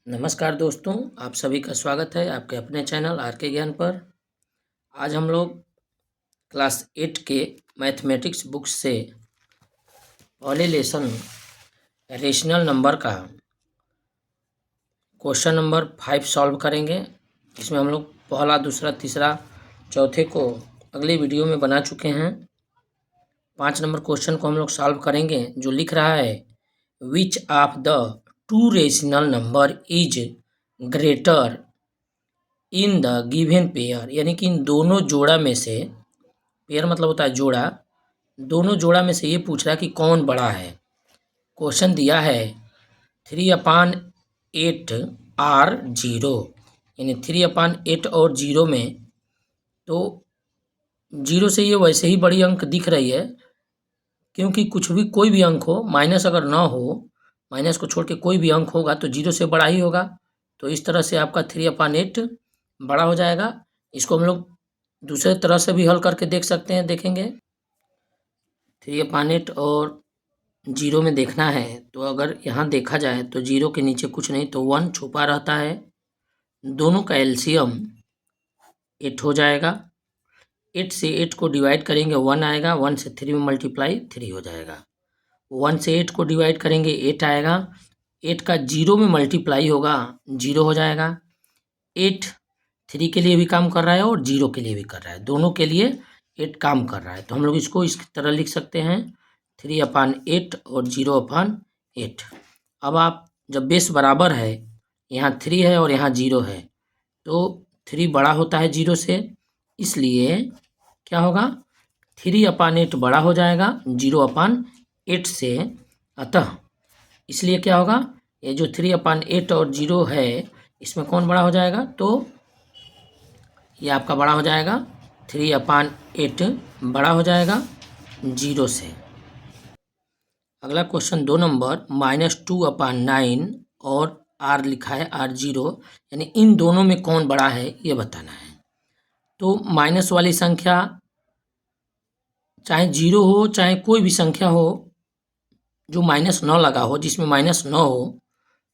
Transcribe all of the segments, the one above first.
नमस्कार दोस्तों, आप सभी का स्वागत है आपके अपने चैनल आर के ज्ञान पर। आज हम लोग क्लास 8 के मैथमेटिक्स बुक से पहले लेसन रेशनल नंबर का क्वेश्चन नंबर 5 सॉल्व करेंगे। इसमें हम लोग पहला, दूसरा, तीसरा, चौथे को अगले वीडियो में बना चुके हैं। 5 नंबर क्वेश्चन को हम लोग सॉल्व करेंगे, जो लिख रहा है which of the two rational number is greater in the given pair, यानी कि इन दोनों जोड़ा में से, पेयर मतलब होता है जोड़ा, दोनों जोड़ा में से ये पूछ रहा है कि कौन बड़ा है। क्वेश्चन दिया है 3/8 और 0, यानी 3/8 और 0 में, तो 0 से ये वैसे ही बड़ी अंक दिख रही है, क्योंकि कुछ भी कोई भी अंक हो, माइनस अगर ना हो, माइनस को छोड़ के कोई भी अंक होगा तो 0 से बड़ा ही होगा। तो इस तरह से आपका 3/8 बड़ा हो जाएगा। इसको हम लोग दूसरे तरह से भी हल करके देख सकते हैं, देखेंगे। 3/8 और 0 में देखना है तो अगर यहाँ देखा जाए तो 0 के नीचे कुछ नहीं तो 1 छुपा रहता है। दोनों का एलसीएम 8 हो जाएगा। 8 से 8 को डिवाइड करेंगे 1 आएगा, 1 से 3 में मल्टीप्लाई 3 हो जाएगा। 1 से 8 को डिवाइड करेंगे 8 आएगा, 8 का 0 में मल्टीप्लाई होगा 0 हो जाएगा। 8 3 के लिए भी काम कर रहा है और 0 के लिए भी कर रहा है, दोनों के लिए 8 काम कर रहा है। तो हम लोग इसको इस तरह लिख सकते हैं 3/8 और 0/8। अब आप जब बेस बराबर है, यहाँ 3 है और यहाँ 0 है, तो 3 बड़ा होता है 0 से, इसलिए क्या होगा 3/8 बड़ा हो जाएगा 0/8 से। अतः इसलिए क्या होगा, ये जो 3/8 और 0 है, इसमें कौन बड़ा हो जाएगा, तो ये आपका बड़ा हो जाएगा 3/8 बड़ा हो जाएगा 0 से। अगला क्वेश्चन 2 नंबर -2/9 और r लिखा है r0, यानी इन दोनों में कौन बड़ा है ये बताना है। तो माइनस वाली संख्या चाहे 0 हो चाहे कोई भी संख्या हो जो माइनस न लगा हो, जिसमें माइनस न हो,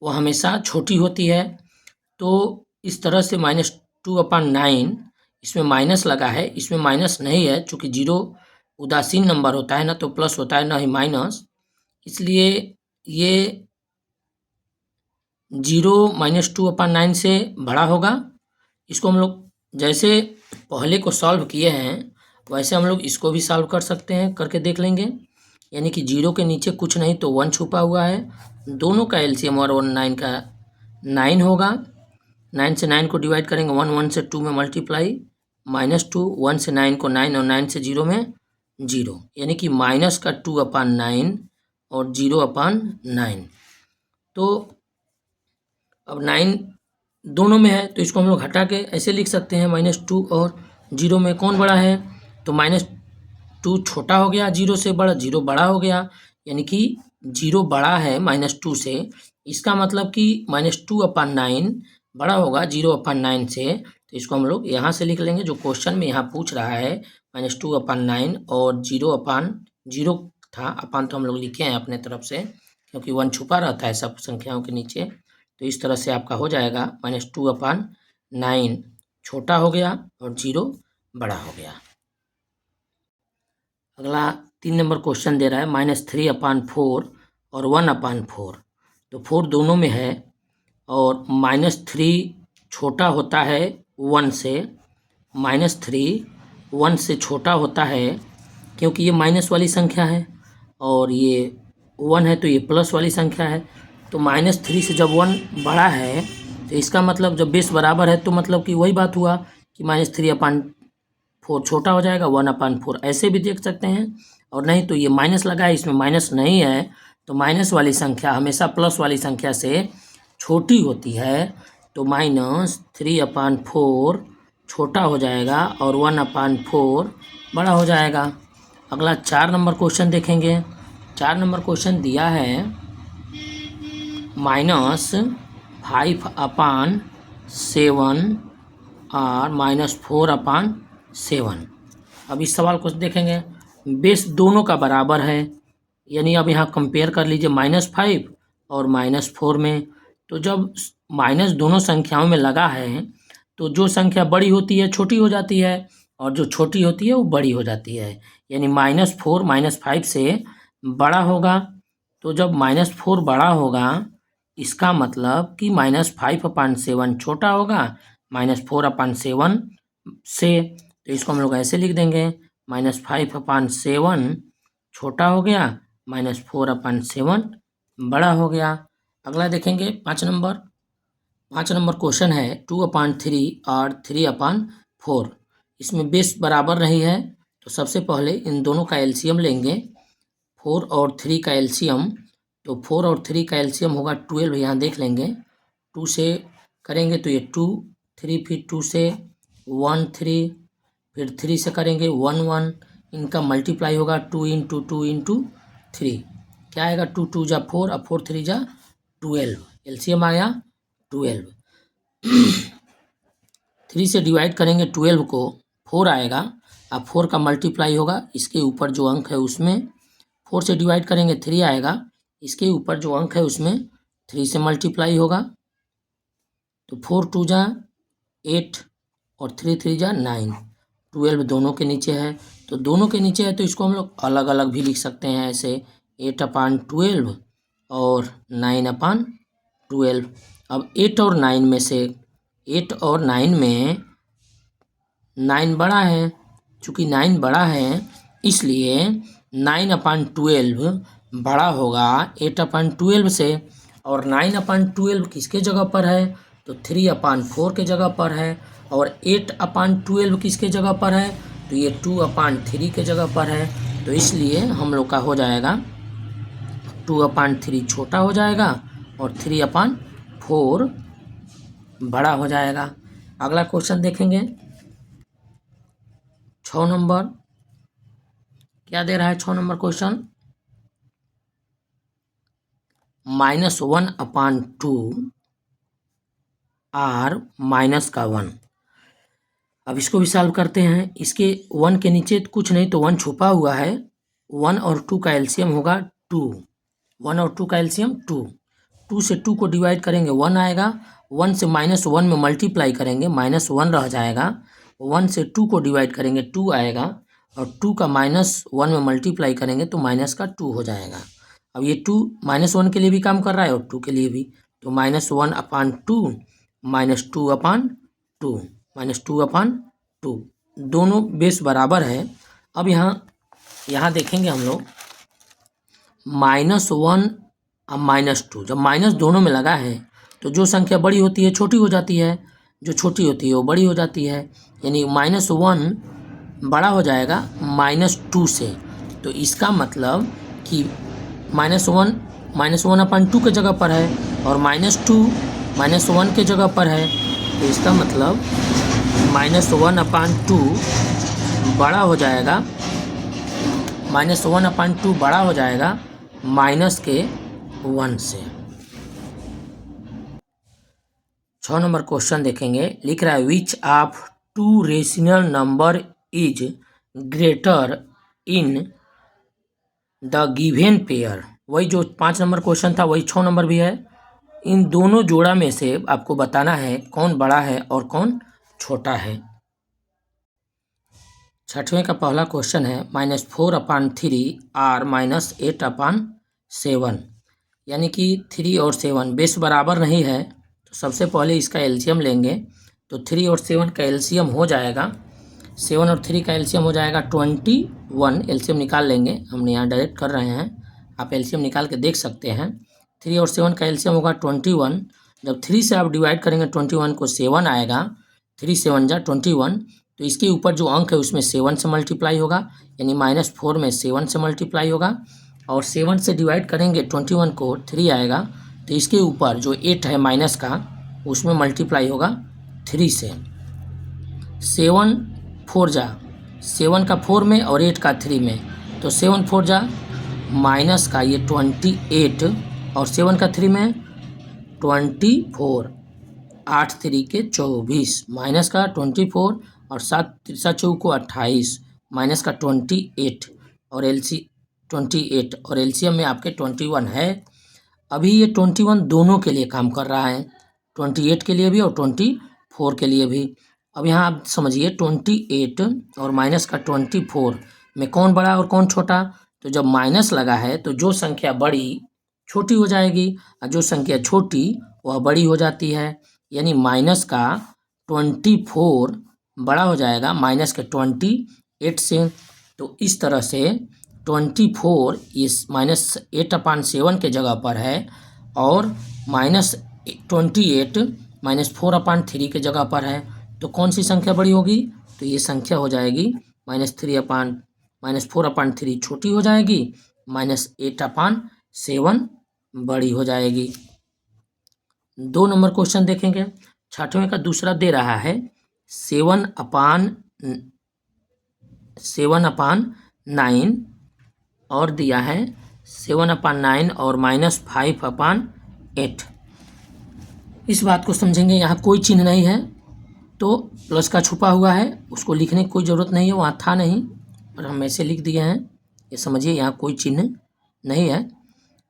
वो हमेशा छोटी होती है। तो इस तरह से -2/9, इसमें माइनस लगा है, इसमें माइनस नहीं है, चूँकि 0 उदासीन नंबर होता है, ना तो प्लस होता है ना ही माइनस, इसलिए ये 0 -2/9 से बड़ा होगा। इसको हम लोग जैसे पहले को सॉल्व किए हैं वैसे हम लोग इसको भी सॉल्व कर सकते हैं, करके देख लेंगे। यानी कि 0 के नीचे कुछ नहीं तो 1 छुपा हुआ है, दोनों का एलसीएम और 9 का 9 होगा। 9 से 9 को डिवाइड करेंगे 1 से 2 में मल्टीप्लाई -2, 1 से 9 को 9 और 9 से 0 में 0, यानी कि माइनस का 2/9 और 0/9। तो अब 9 दोनों में है तो इसको हम लोग हटा के ऐसे लिख सकते हैं -2 और 0 में कौन बड़ा है, तो -2 छोटा हो गया 0 से, बड़ा 0 बड़ा हो गया, यानी कि 0 बड़ा है -2 से। इसका मतलब कि -2/9 बड़ा होगा 0/9 से। तो इसको हम लोग यहाँ से लिख लेंगे, जो क्वेश्चन में यहाँ पूछ रहा है -2/9 और 0/0 था, अपान तो हम लोग लिखे हैं अपने तरफ से, क्योंकि 1 छुपा रहता है सब संख्याओं के नीचे। तो इस तरह से आपका हो जाएगा -2/9 छोटा हो गया और 0 बड़ा हो गया। अगला 3 नंबर क्वेश्चन दे रहा है -3/4 और 1/4। तो 4 दोनों में है और -3 छोटा होता है 1 से, -3 1 से छोटा होता है, क्योंकि ये माइनस वाली संख्या है और ये 1 है तो ये प्लस वाली संख्या है। तो -3 से जब 1 बड़ा है तो इसका मतलब जब बेस बराबर है तो मतलब कि वही बात हुआ कि -3/4 छोटा हो जाएगा 1/4, ऐसे भी देख सकते हैं। और नहीं तो ये माइनस लगा है, इसमें माइनस नहीं है, तो माइनस वाली संख्या हमेशा प्लस वाली संख्या से छोटी होती है। तो -3/4 छोटा हो जाएगा और 1/4 बड़ा हो जाएगा। अगला 4 नंबर क्वेश्चन देखेंगे। 4 नंबर क्वेश्चन दिया है -5/7 और -4/7। अब इस सवाल को देखेंगे, बेस दोनों का बराबर है, यानी अब यहाँ कंपेयर कर लीजिए -5 और -4 में। तो जब माइनस दोनों संख्याओं में लगा है तो जो संख्या बड़ी होती है छोटी हो जाती है और जो छोटी होती है वो बड़ी हो जाती है। यानी -4 -5 से बड़ा होगा। तो जब -4 बड़ा होगा इसका मतलब कि -5/7 छोटा होगा -4/7 से। तो इसको हम लोग ऐसे लिख देंगे -5/7 छोटा हो गया -4/7 बड़ा हो गया। अगला देखेंगे 5 नंबर। 5 नंबर क्वेश्चन है 2/3 और 3/4। इसमें बेस बराबर नहीं है तो सबसे पहले इन दोनों का एलसीएम लेंगे। 4 और 3 का एलसीएम, तो 4 और 3 का एलसीएम होगा 12। यहाँ देख लेंगे 2 से करेंगे तो ये 2 3, फिर 2 से 1 3, फिर 3 से करेंगे 1 1। इनका मल्टीप्लाई होगा 2 × 2 × 3। क्या आएगा 2 2 जा 4 और 4 3 जा 12। एलसीएम आया 12। 3 से डिवाइड करेंगे 12 को 4 आएगा। अब 4 का मल्टीप्लाई होगा इसके ऊपर जो अंक है उसमें। 4 से डिवाइड करेंगे 3 आएगा, इसके ऊपर जो अंक है उसमें 3 से मल्टीप्लाई होगा। तो 4 2 जा 8 और 3 3 जा 9। 12 दोनों के नीचे है, तो दोनों के नीचे है तो इसको हम लोग अलग अलग भी लिख सकते हैं ऐसे 8/12 और 9/12। अब 8 और 9 में से 8 और 9 में 9 बड़ा है, चूँकि 9 बड़ा है इसलिए 9/12 बड़ा होगा 8/12 से। और 9/12 किसके जगह पर है तो 3/4 के जगह पर है। और 8/12 किसके जगह पर है तो ये 2/3 के जगह पर है। तो इसलिए हम लोग का हो जाएगा 2/3 छोटा हो जाएगा और 3/4 बड़ा हो जाएगा। अगला क्वेश्चन देखेंगे 6 नंबर। क्या दे रहा है 6 नंबर क्वेश्चन? -1/2 और -1। अब इसको भी सॉल्व करते हैं। इसके 1 के नीचे कुछ नहीं तो 1 छुपा हुआ है। 1 और 2 का एलसीएम होगा 2। 1 और 2 का एलसीएम 2। 2 से 2 को डिवाइड करेंगे 1 आएगा। 1 से -1 में मल्टीप्लाई करेंगे -1 रह जाएगा। 1 से 2 को डिवाइड करेंगे 2 आएगा और 2 का -1 में मल्टीप्लाई करेंगे तो -2 हो जाएगा। अब ये 2 -1 के लिए भी काम कर रहा है और 2 के लिए भी। तो -1/2 -2/2 -2/2 दोनों बेस बराबर है। अब यहाँ देखेंगे हम लोग -1 और -2। जब माइनस दोनों में लगा है तो जो संख्या बड़ी होती है छोटी हो जाती है, जो छोटी होती है वो बड़ी हो जाती है। यानी -1 बड़ा हो जाएगा -2 से। तो इसका मतलब कि -1/2 के जगह पर है और -2 -1 के जगह पर है। तो इसका मतलब -1/2 बड़ा हो जाएगा, -1/2 बड़ा हो जाएगा -1 से। 6 नंबर क्वेश्चन देखेंगे। लिख रहा है which of 2 rational number is greater in the given pair. वही जो 5 नंबर क्वेश्चन था वही 6 नंबर भी है। इन दोनों जोड़ा में से आपको बताना है कौन बड़ा है और कौन छोटा है। 6वें का पहला क्वेश्चन है -4/3 और -8/7। यानी कि 3 और 7 बेस बराबर नहीं है तो सबसे पहले इसका एलसीएम लेंगे। तो 3 और 7 का एलसीएम हो जाएगा, 7 और 3 का एलसीएम हो जाएगा 21। एलसीएम निकाल लेंगे, हमने यहाँ डायरेक्ट कर रहे हैं, आप एलसीएम निकाल के देख सकते हैं। 3 और 7 का एलसीएम होगा 21। जब 3 से आप डिवाइड करेंगे 21 को 7 आएगा। 3 7 जा 21। तो इसके ऊपर जो अंक है उसमें 7 से मल्टीप्लाई होगा, यानी -4 में 7 से मल्टीप्लाई होगा। और 7 से डिवाइड करेंगे 21 को 3 आएगा। तो इसके ऊपर जो 8 है माइनस का उसमें मल्टीप्लाई होगा 3 से। 7 4 जा 7 का 4 में और 8 का 3 में, तो 7 4 जा माइनस का ये 28 और 7 का 3 में 24। 8 3 के 24 माइनस का 24 और 7 3 चौको 28 माइनस का 28 और 28 और एलसीएम में आपके 21 है। अभी ये 21 दोनों के लिए काम कर रहा है। 28 के लिए भी और 24 के लिए भी। अब यहाँ आप समझिए 28 और माइनस का 24 में कौन बड़ा और कौन छोटा। तो जब माइनस लगा है तो जो संख्या बड़ी छोटी हो जाएगी और जो संख्या छोटी वह बड़ी हो जाती है। यानी माइनस का 24 बड़ा हो जाएगा माइनस के 28 से। तो इस तरह से 24 इस -8/7 के जगह पर है और -28 -4/3 के जगह पर है। तो कौन सी संख्या बड़ी होगी? तो ये संख्या हो जाएगी -4/3 छोटी हो जाएगी, -8/7 बड़ी हो जाएगी। 2 नंबर क्वेश्चन देखेंगे। 6वें का दूसरा दे रहा है 7/9 और दिया है 7/9 और -5/8। इस बात को समझेंगे। यहाँ कोई चिन्ह नहीं है तो प्लस का छुपा हुआ है, उसको लिखने की कोई ज़रूरत नहीं है, वहाँ था नहीं और हम ऐसे लिख दिए हैं। ये समझिए यहाँ कोई चिन्ह नहीं है।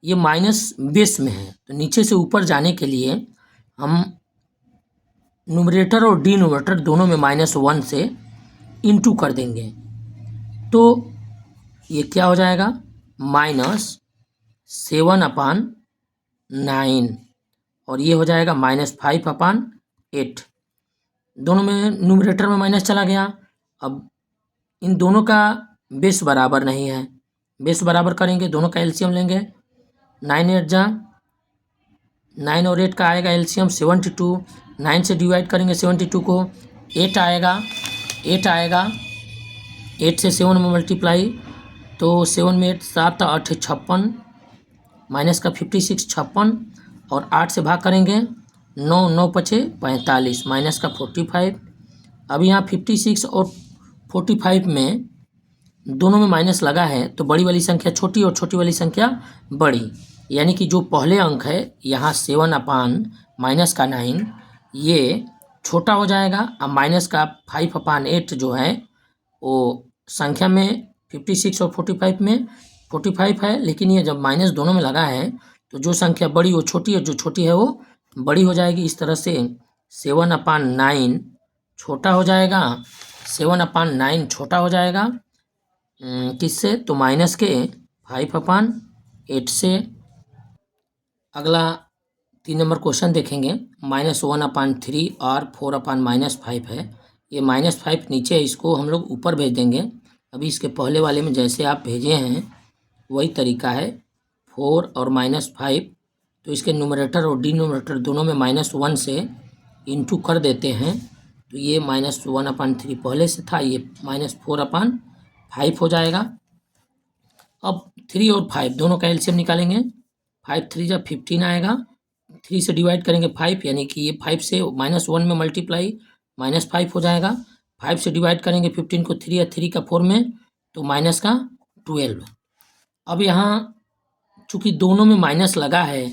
ये माइनस बेस में है तो नीचे से ऊपर जाने के लिए हम न्यूमरेटर और डिनोमिनेटर दोनों में -1 से इंटू कर देंगे। तो ये क्या हो जाएगा? -7/9 और ये हो जाएगा -5/8। दोनों में न्यूमरेटर में माइनस चला गया। अब इन दोनों का बेस बराबर नहीं है, बेस बराबर करेंगे, दोनों का एलसीएम लेंगे। 9 8 जा 9 और 8 का आएगा एलसीएम 72। 9 से डिवाइड करेंगे 72 को, 8 आएगा 8 से 7 में मल्टीप्लाई तो 7 में 8 7 8 56, माइनस का 56 56 और 8 से भाग करेंगे 9 9 पचे 45, माइनस का 45। अब यहाँ 56 और 45 में दोनों में माइनस लगा है तो बड़ी वाली संख्या छोटी और छोटी वाली संख्या बड़ी। यानी कि जो पहले अंक है यहाँ 7/-9 ये छोटा हो जाएगा। अब माइनस का 5/8 जो है वो संख्या में 56 और 45 में 45 है, लेकिन ये जब माइनस दोनों में लगा है तो जो संख्या बड़ी वो छोटी है, जो छोटी है वो बड़ी हो जाएगी। इस तरह से 7/9 छोटा हो जाएगा, 7/9 छोटा हो जाएगा किससे? तो माइनस के 5/8 से। अगला 3 नंबर क्वेश्चन देखेंगे। -1/3 और 4/-5 है। ये -5 नीचे है, इसको हम लोग ऊपर भेज देंगे। अभी इसके पहले वाले में जैसे आप भेजे हैं वही तरीका है, 4 और -5। तो इसके न्यूमरेटर और डिनोमिनेटर दोनों में -1 से इंटू कर देते हैं। तो ये -1/3 पहले से था, ये -4/5 हो जाएगा। अब 3 और 5 दोनों का एलसीएम निकालेंगे। 5 3 जब 15 आएगा, 3 से डिवाइड करेंगे 5, यानी कि ये 5 से -1 में मल्टीप्लाई -5 हो जाएगा। 5 से डिवाइड करेंगे 15 को 3 या 3 का 4 में तो माइनस का 12। अब यहाँ चूँकि दोनों में माइनस लगा है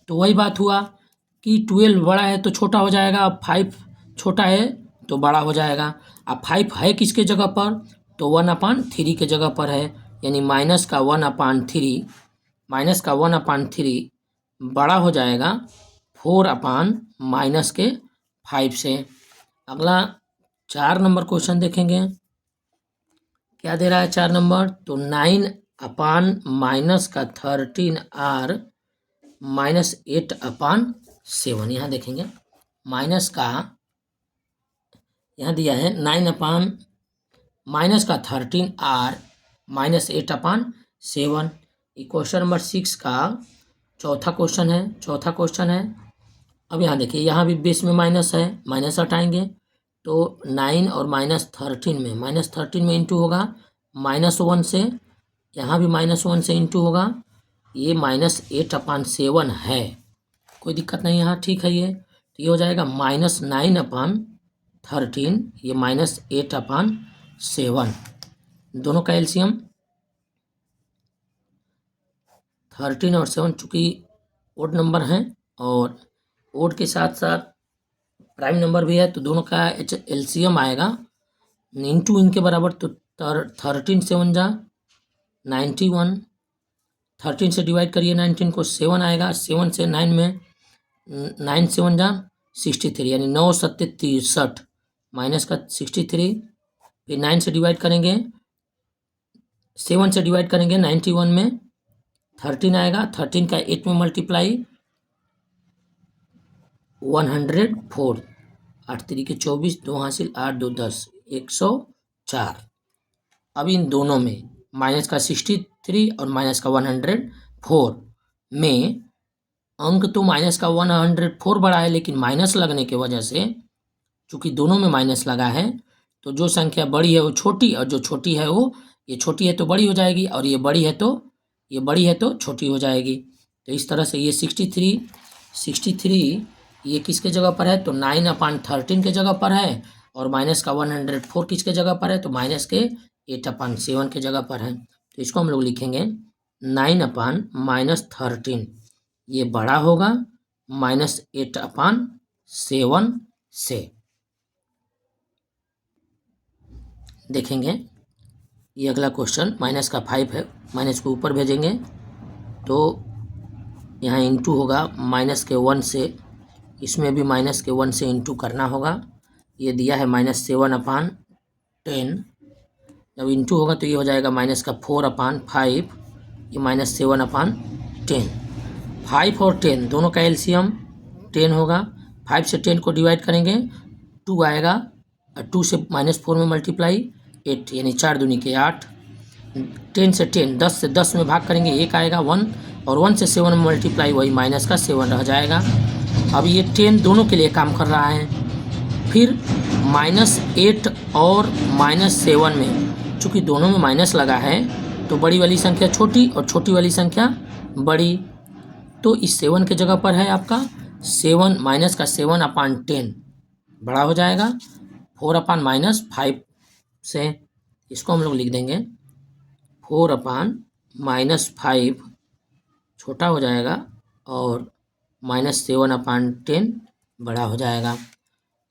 तो वही बात हुआ कि 12 बड़ा है तो छोटा हो जाएगा, अब 5 छोटा है तो बड़ा हो जाएगा। अब 5 है किसके जगह पर? तो 1/3 के जगह पर है, यानी माइनस का 1/3 बड़ा हो जाएगा 4/-5 से। अगला 4 नंबर क्वेश्चन देखेंगे। क्या दे रहा है 4 नंबर? तो 9/-13 और -8/7। यहाँ देखेंगे माइनस का, यहाँ दिया है 9/-13 और -8/7। ये क्वेश्चन नंबर 6 का चौथा क्वेश्चन है। अब यहाँ देखिए, यहाँ भी बेस में माइनस है, माइनस हटाएंगे तो 9 और -13 में इंटू होगा -1 से, यहाँ भी -1 से इंटू होगा, ये -8/7 है, कोई दिक्कत नहीं यहाँ, ठीक है। ये तो ये हो जाएगा -9/13, ये -8/7। दोनों का एलसीएम 13 और 7 चूँकि ओड नंबर हैं और ओड के साथ साथ प्राइम नंबर भी है तो दोनों का एलसीएम आएगा इंटू इनके बराबर। तो 13 7 जा 91, 13 से डिवाइड करिए 19 को, 7 आएगा, 7 से 9 में 9 7 जा 63 यानी 9 सत्ते 63 माइनस का 63, फिर 9 से डिवाइड करेंगे, 7 से डिवाइड करेंगे 91 में 13 आएगा, 13 का 8 में मल्टीप्लाई 104, 8 3 24, 2 हासिल 8 2 10, 104। अब इन दोनों में माइनस का 63 और माइनस का 104 में अंक तो माइनस का 104 बड़ा है, लेकिन माइनस लगने की वजह से चूंकि दोनों में माइनस लगा है तो जो संख्या बड़ी है वो छोटी, और जो छोटी है वो, ये छोटी है तो बड़ी हो जाएगी, और ये बड़ी है तो छोटी हो जाएगी। तो इस तरह से ये 63 ये किसके जगह पर है, तो 9/13 के जगह पर है, और माइनस का 104 किसके जगह पर है, तो माइनस के 8/7 के जगह पर है। तो इसको हम लोग लिखेंगे 9/13, ये बड़ा होगा -8/7 से। देखेंगे ये अगला क्वेश्चन माइनस का 5 है, माइनस को ऊपर भेजेंगे तो यहाँ इंटू होगा माइनस के 1 से, इसमें भी माइनस के 1 से इंटू करना होगा। ये दिया है -7/10, जब इंटू होगा तो ये हो जाएगा माइनस का 4/5, ये -7/10। 5 और 10 दोनों का एलसीएम 10 होगा, 5 से 10 को डिवाइड करेंगे 2 आएगा, और 2 से -4 में मल्टीप्लाई 8, यानी 4 दूनी के 8। 10 से 10 से 10 में भाग करेंगे 1 आएगा 1, और 1 से 7 में मल्टीप्लाई वही माइनस का 7 रह जाएगा। अब ये 10 दोनों के लिए काम कर रहा है। फिर -8 और -7 में चूँकि दोनों में माइनस लगा है तो बड़ी वाली संख्या छोटी और छोटी वाली संख्या बड़ी, तो इस 7 के जगह पर है आपका 7 माइनस का 7/10 बड़ा हो जाएगा 4/-5 से। इसको हम लोग लिख देंगे 4/-5 छोटा हो जाएगा और -7/10 बड़ा हो जाएगा।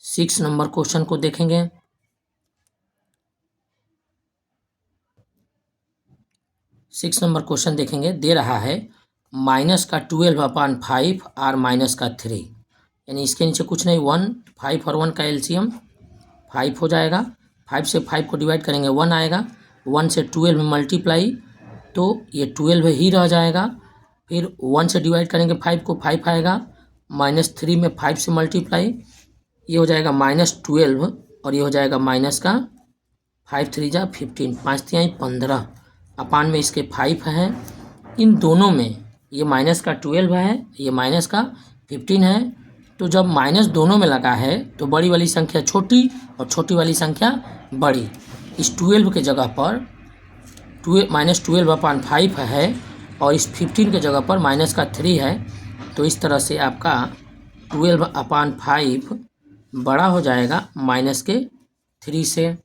6 नंबर क्वेश्चन को देखेंगे। 6 नंबर क्वेश्चन देखेंगे, दे रहा है माइनस का 12/5 और माइनस का 3, यानी इसके नीचे कुछ नहीं, 1, 5 और 1 का एलसीएम 5 हो जाएगा। 5 से 5 को डिवाइड करेंगे 1 आएगा, 1 से 12 में मल्टीप्लाई तो ये 12 ही रह जाएगा। फिर 1 से डिवाइड करेंगे 5 को, 5 आएगा, -3 में 5 से मल्टीप्लाई, ये हो जाएगा -12, और ये हो जाएगा माइनस का 5 3 जा 15, 5 3 15, अपान में इसके 5 है। इन दोनों में ये माइनस का 12 है, ये माइनस का 15 है, तो जब माइनस दोनों में लगा है तो बड़ी वाली संख्या छोटी और छोटी वाली संख्या बड़ी। इस 12 के जगह पर -12/5 है, और इस 15 के जगह पर माइनस का 3 है, तो इस तरह से आपका 12/5 बड़ा हो जाएगा -3 से।